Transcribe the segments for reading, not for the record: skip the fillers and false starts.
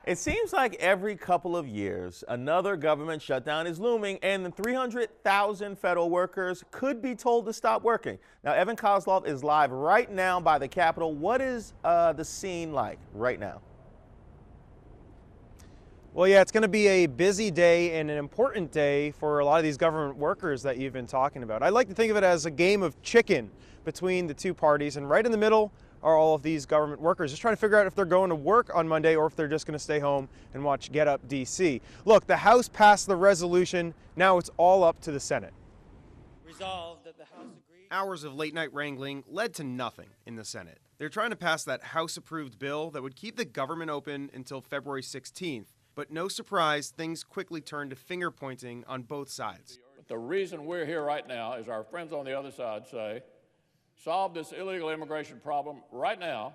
It seems like every couple of years, another government shutdown is looming, and the 300,000 federal workers could be told to stop working. Now, Evan Koslof is live right now by the Capitol. What is the scene like right now? Well, yeah, it's going to be a busy day and an important day for a lot of these government workers that you've been talking about. I like to think of it as a game of chicken between the two parties, and right in the middle are all of these government workers just trying to figure out if they're going to work on Monday or if they're just going to stay home and watch Get Up DC. Look, the House passed the resolution. Now it's all up to the Senate. Resolved that the House agreed. Hours of late night wrangling led to nothing in the Senate. They're trying to pass that House-approved bill that would keep the government open until February 16th. But no surprise, things quickly turned to finger-pointing on both sides. The reason we're here right now is our friends on the other side say, solve this illegal immigration problem right now,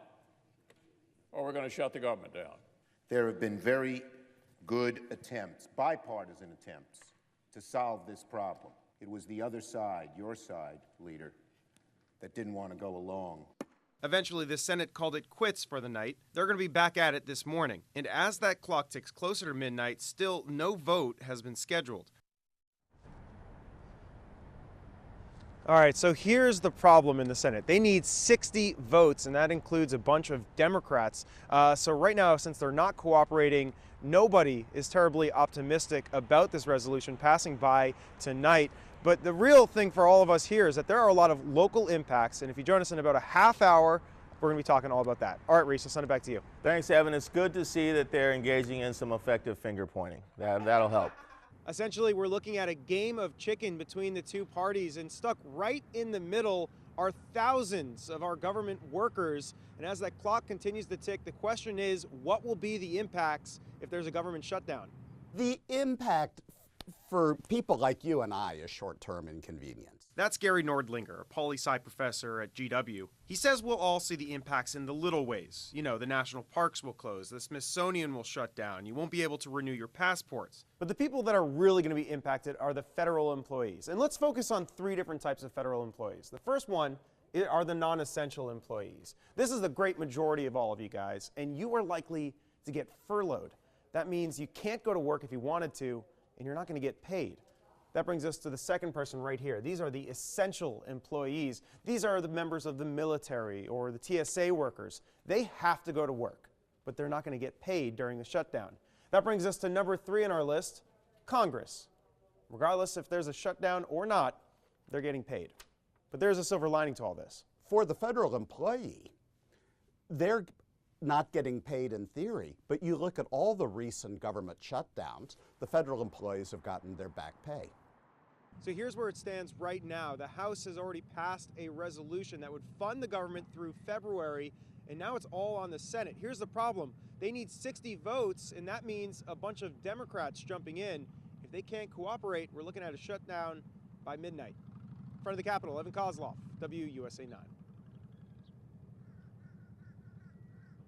or we're going to shut the government down. There have been very good attempts, bipartisan attempts, to solve this problem. It was the other side, your side, leader, that didn't want to go along. Eventually, the Senate called it quits for the night. They're going to be back at it this morning. And as that clock ticks closer to midnight, still no vote has been scheduled. All right, so here's the problem in the Senate. They need 60 votes, and that includes a bunch of Democrats. So right now, since they're not cooperating, nobody is terribly optimistic about this resolution passing by tonight. But the real thing for all of us here is that there are a lot of local impacts, and if you join us in about a half hour, we're going to be talking all about that. All right, Reese, I'll send it back to you. Thanks, Evan. It's good to see that they're engaging in some effective finger pointing. That'll help. Essentially, we're looking at a game of chicken between the two parties, and stuck right in the middle are thousands of our government workers. And as that clock continues to tick, the question is, what will be the impacts if there's a government shutdown? The impact for people like you and I is short-term inconvenience. That's Gary Nordlinger, a poli-sci professor at GW. He says we'll all see the impacts in the little ways. You know, the national parks will close, the Smithsonian will shut down, you won't be able to renew your passports. But the people that are really going to be impacted are the federal employees. And let's focus on three different types of federal employees. The first one are the non-essential employees. This is the great majority of all of you guys, and you are likely to get furloughed. That means you can't go to work if you wanted to, and you're not going to get paid. That brings us to the second person right here. These are the essential employees. These are the members of the military or the TSA workers. They have to go to work, but they're not going to get paid during the shutdown. That brings us to number 3 on our list, Congress. Regardless if there's a shutdown or not, they're getting paid. But there's a silver lining to all this. For the federal employee, they're not getting paid in theory, but you look at all the recent government shutdowns, the federal employees have gotten their back pay. So here's where it stands right now. The House has already passed a resolution that would fund the government through February, and now it's all on the Senate. Here's the problem. They need 60 votes, and that means a bunch of Democrats jumping in. If they can't cooperate, we're looking at a shutdown by midnight. In front of the Capitol, Evan Koslof, WUSA 9.